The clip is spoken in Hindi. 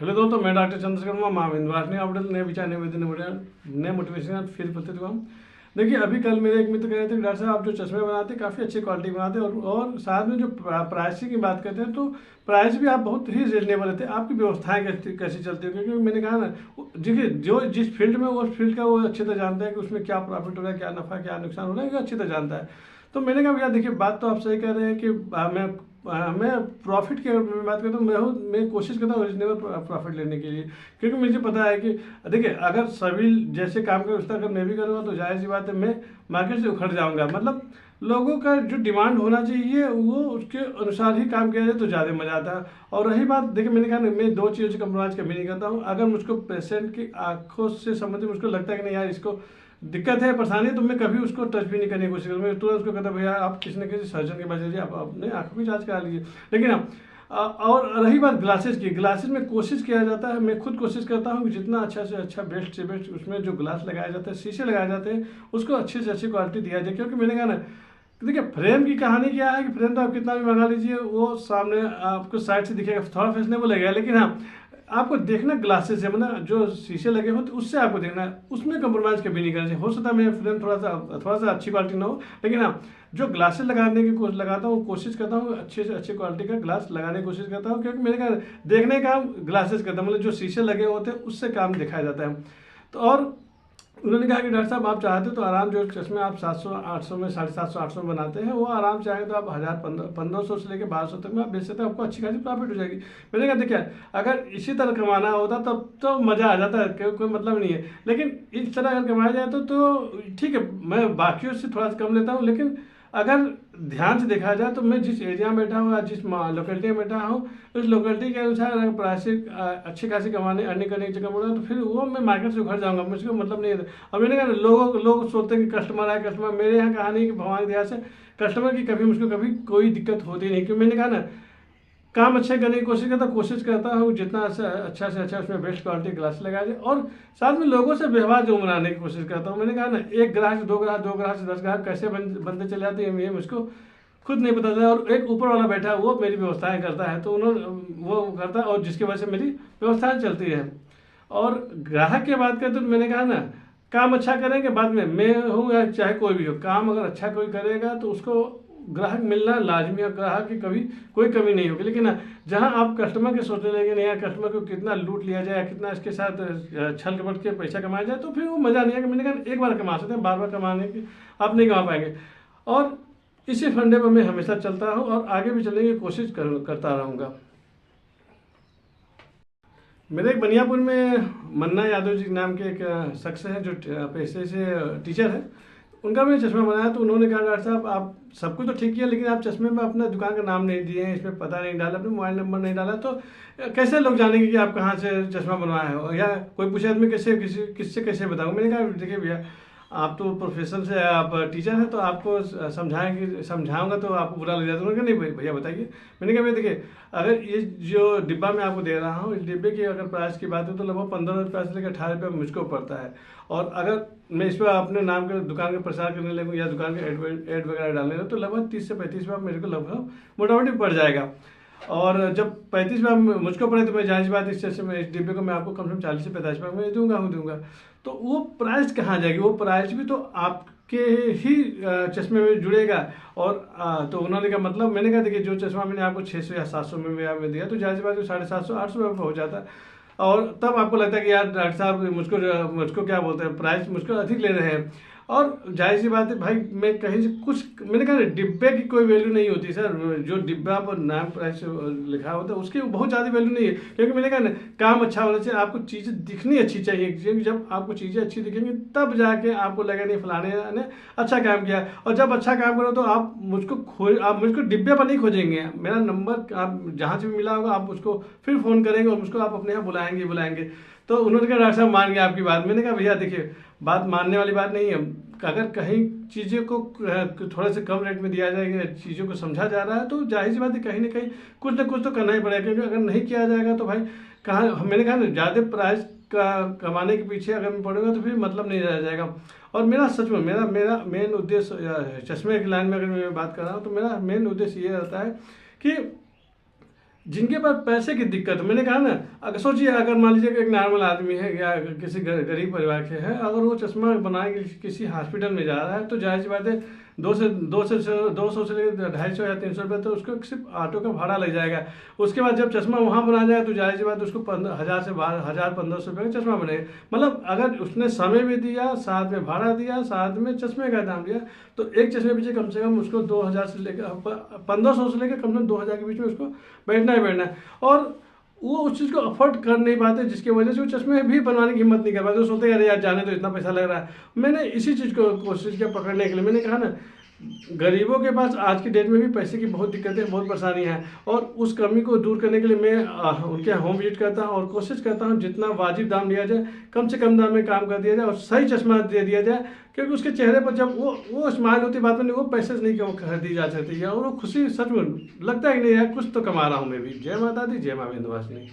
हेलो दोस्तों, मैं डॉक्टर चंद्रशेखर माँ विंध्यवासिनी अपडेट नए विचार नए विधि नए मोटिवेशन फिर उपस्थित हुआ हूँ। देखिए, अभी कल मेरे एक मित्र कह रहे थे कि डॉक्टर साहब आप जो चश्मे बनाते हैं काफ़ी अच्छी क्वालिटी बनाते हैं और साथ में जो प्राइस की बात करते हैं तो प्राइस भी आप बहुत ही रिजनेबल रहते हैं। आपकी व्यवस्थाएं कैसी चलती है? क्योंकि मैंने कहा ना, देखिए जो जिस फील्ड में उस फील्ड का वो अच्छी तरह जानता है कि उसमें क्या प्रॉफिट हो रहा है, क्या नफा क्या नुकसान हो रहा है, ये अच्छी तरह जानता है। तो मैंने कहा भैया देखिए, बात तो आप सही कह रहे हैं कि मैं प्रॉफिट की अगर बात करता हूँ, मैं कोशिश करता हूँ रिजनेबल प्रॉफिट लेने के लिए। क्योंकि मुझे पता है कि देखिए, अगर सभी जैसे काम का व्यवस्था अगर मैं भी करूँगा तो जाहिर सी बात है मैं मार्केट से उखड़ जाऊँगा। मतलब लोगों का जो डिमांड होना चाहिए वो उसके अनुसार ही काम किया जाए तो ज़्यादा मज़ा आता है। और रही बात, देखिए मैंने कहा ना, मैं दो चीज़ों से कंप्रोमाइज़ कभी नहीं करता हूँ। अगर मुझको पेशेंट की आंखों से संबंधित मुझको लगता है कि नहीं यार इसको दिक्कत है, परेशानी है, तो मैं कभी उसको टच भी नहीं करने की कोशिश करूँ। मैं तुरंत उसको कहता भैया आप किसी न किसी सर्जन के पास जाइए, आप अपने आंखों की जांच करा लीजिए। लेकिन और रही बात ग्लासेस की, ग्लासेस में कोशिश किया जाता है, मैं खुद कोशिश करता हूँ कि जितना अच्छा से अच्छा बेस्ट से बेस्ट उसमें जो ग्लास लगाया जाता है, शीशे लगाए जाते हैं, उसको अच्छी से अच्छी क्वालिटी दिया जाए। क्योंकि मैंने कहा ना, देखिए फ्रेम की कहानी क्या है कि फ्रेम तो आप कितना भी मंगा लीजिए वो सामने आपको साइड से दिखेगा, थोड़ा फैशनेबल लगेगा, लेकिन हाँ आपको देखना ग्लासेस है, मतलब जो शीशे लगे हो तो उससे आपको देखना है, उसमें कंप्रोमाइज़ कभी नहीं करना चाहिए। हो सकता है मेरा फ्रेम थोड़ा सा अच्छी क्वालिटी ना हो, लेकिन हाँ जो ग्लासेस लगाने की लगाता हूँ कोशिश करता हूँ अच्छे से अच्छी क्वालिटी का ग्लास लगाने की कोशिश करता हूँ। क्योंकि मेरे का देखने का काम ग्लासेस करता हूँ, मतलब जो शीशे लगे होते हैं उससे काम दिखाया जाता है। तो और उन्होंने कहा कि डॉक्टर साहब आप चाहते तो आराम, जो चश्मे आप 700-800 में 750-800 में बनाते हैं वो आराम चाहें तो आप 1000-1500 से लेकर 1200 तक में आप बेच सकते हैं, आपको अच्छी खासी प्रॉफिट हो जाएगी। मैंने कहा देखिए, अगर इसी तरह कमाना होता तब तो मज़ा आ जाता है, कोई मतलब नहीं है। लेकिन इस तरह अगर कमाया जाए तो ठीक है, मैं बाकियों से थोड़ा सा कम लेता हूँ। लेकिन अगर ध्यान से देखा जाए तो मैं जिस एरिया में बैठा हूँ या जिस लोकेलिटी में बैठा हूँ उस लोकेलिटी के अनुसार अगर प्राइस अच्छी खासी कमाने अर्निंग करने की जगह बोला तो फिर वो मैं मार्केट से उखड़ जाऊंगा, मुझको मतलब नहीं है। और मैंने कहा लोग सोचते हैं कि कस्टमर आए कस्टमर, मेरे यहाँ कहानी कि भगवान की दया से कस्टमर की कभी मुझको कभी कोई दिक्कत होती नहीं। क्योंकि मैंने कहा ना, काम अच्छे करने की कोशिश करता हूँ जितना अच्छा से अच्छा उसमें बेस्ट क्वालिटी ग्लास लगा जाए। और साथ में लोगों से व्यवहार जो बनाने की कोशिश करता हूँ। मैंने कहा ना, एक ग्राहक से दो ग्राहक से 10 ग्राहक कैसे बनते चले जाते हैं ये मुझको खुद नहीं पता था। और एक ऊपर वाला बैठा है वो मेरी व्यवस्थाएं करता है, तो उन्होंने वो करता है और जिसकी वजह से मेरी व्यवस्थाएं चलती है। और ग्राहक की बात करें तो मैंने कहा ना, काम अच्छा करेंगे बाद में, मैं हूँ या चाहे कोई भी हो, काम अगर अच्छा कोई करेगा तो उसको ग्राहक मिलना लाजमी है, ग्राहक की कभी कोई कमी नहीं होगी। लेकिन जहां आप कस्टमर के सोचने लगे नहीं यार कस्टमर को कितना लूट लिया जाए, कितना इसके साथ छल कपट के पैसा कमाया जाए, तो फिर वो मज़ा नहीं है। कि मैंने कहा एक बार कमा सकते हैं, बार बार कमाने की आप नहीं कमा पाएंगे। और इसी फंडे पर मैं हमेशा चलता हूँ और आगे भी चलने की कोशिश करता रहूँगा। मेरे एक बनियापुर में मन्ना यादव जी नाम के एक शख्स है जो पैसे से टीचर है। उनका मैंने चश्मा बनाया तो उन्होंने कहा डॉक्टर साहब आप सब कुछ तो ठीक किया लेकिन आप चश्मे में अपना दुकान का नाम नहीं दिए हैं, इसमें पता नहीं डाला, अपने मोबाइल नंबर नहीं डाला, तो कैसे लोग जानेंगे कि आप कहाँ से चश्मा बनवाए हो? या कोई पूछे आदमी किससे कैसे बताऊँ? मैंने कहा देखिए भैया, आप तो प्रोफेशन से आप टीचर हैं तो आपको समझाऊंगा तो आपको बुरा लग जाता है। उन्होंने कहा नहीं भैया बताइए। मैंने कहा भैया देखिए, अगर ये जो डिब्बा मैं आपको दे रहा हूँ इस डिब्बे की अगर प्राइस की बात है तो लगभग 15 रुपये से लेकर 18 रुपये मुझको पड़ता है। और अगर मैं इस पर अपने नाम के दुकान का प्रचार करने लगूँ या दुकान के एड वगैरह डालने लगूँ तो लगभग 30 से 35 रुपये मेरे को लगभग मोटामोटी पड़ जाएगा। और जब 35 रुपये मुझको पड़े तो मैं जाहिर सी बात इस चीज़ में इस डिब्बे को मैं आपको कम से कम 40 से 45 रुपये में दूंगा। तो वो प्राइस कहाँ जाएगी? वो प्राइस भी तो आपके ही चश्मे में जुड़ेगा। और तो उन्होंने कहा मतलब, मैंने कहा देखिए जो चश्मा मैंने आपको 600 या 700 में दिया तो जाहिर सी बात है 750-800 रुपये में हो जाता है। और तब आपको लगता है कि यार डॉक्टर साहब मुझको क्या बोलते हैं, प्राइस मुझको अधिक ले रहे हैं। और जाहिर सी बात है भाई, मैं कहीं से कुछ, मैंने कहा डिब्बे की कोई वैल्यू नहीं होती सर, जो डिब्बा पर नाम प्राइस लिखा होता है उसकी बहुत ज़्यादा वैल्यू नहीं है। क्योंकि मैंने कहा ना, काम अच्छा होना चाहिए, आपको चीज़ें दिखनी अच्छी चाहिए, क्योंकि जब आपको चीज़ें अच्छी दिखेंगी तब जाके आपको लगेगा नहीं फलाने ने अच्छा काम किया। और जब अच्छा काम करो तो आप मुझको डिब्बे पर नहीं खोजेंगे, मेरा नंबर आप जहाँ से भी मिला होगा आप उसको फिर फ़ोन करेंगे और मुझको आप अपने यहाँ बुलाएंगे। तो उन्होंने कहा डॉक्टर साहब मान गए आपकी बात। मैंने कहा भैया देखिए, बात मानने वाली बात नहीं है। अगर कहीं चीज़ों को थोड़े से कम रेट में दिया जाएगा, चीज़ों को समझा जा रहा है तो जाहिर सी बात है कहीं ना कुछ तो करना ही पड़ेगा। क्योंकि अगर नहीं किया जाएगा तो भाई कहाँ, मैंने कहा ना, ज़्यादा प्राइस का कमाने के पीछे अगर मैं पड़ूंगा तो फिर मतलब नहीं रह जाएगा। और मेरा सच में मेरा मेन उद्देश्य चश्मे की लाइन में अगर मैं बात कर रहा हूँ तो मेरा मेन उद्देश्य ये रहता है कि जिनके पास पैसे की दिक्कत, मैंने कहा ना, अगर सोचिए अगर मान लीजिए कि एक नॉर्मल आदमी है या किसी गरीब परिवार से है, अगर वो चश्मा बनाए किसी हॉस्पिटल में जा रहा है तो जाहिर सी बात है 200 से लेकर 250 या 300 रुपये तो उसको सिर्फ ऑटो का भाड़ा लग जाएगा। उसके बाद जब चश्मा वहाँ बना जाएगा तो जाहिर सी बात है उसको 1000 से 1500 रुपये का चश्मा बनेगा। मतलब अगर उसने समय भी दिया, साथ में भाड़ा दिया, साथ में चश्मे का दाम दिया, तो एक चश्मे पीछे कम से कम उसको 2000 से लेकर 1500 से लेकर कम से कम 2000 के बीच में उसको बैठना ही बैठना है। और वो उस चीज़ को अफोर्ड कर नहीं पाते, जिसकी वजह से वो चश्मे भी बनवाने की हिम्मत नहीं कर पाते। वो सोचते हैं अरे यार जाने तो इतना पैसा लग रहा है। मैंने इसी चीज़ को कोशिश किया पकड़ने के लिए। मैंने कहा ना, गरीबों के पास आज की डेट में भी पैसे की बहुत दिक्कतें, बहुत परेशानियां हैं, और उस कमी को दूर करने के लिए मैं उनके होम विजिट करता हूं और कोशिश करता हूं जितना वाजिब दाम लिया जाए, कम से कम दाम में काम कर दिया जाए और सही चश्मा दे दिया जाए। क्योंकि उसके चेहरे पर जब वो स्माइल होती है, बात में नहीं, वो पैसे से नहीं खरीदी जा सकती है, और वो खुशी सच में लगता है कि नहीं यार कुछ तो कमा रहा हूँ मैं भी। जय माता दी, जय माँ विंध्यवासिनी।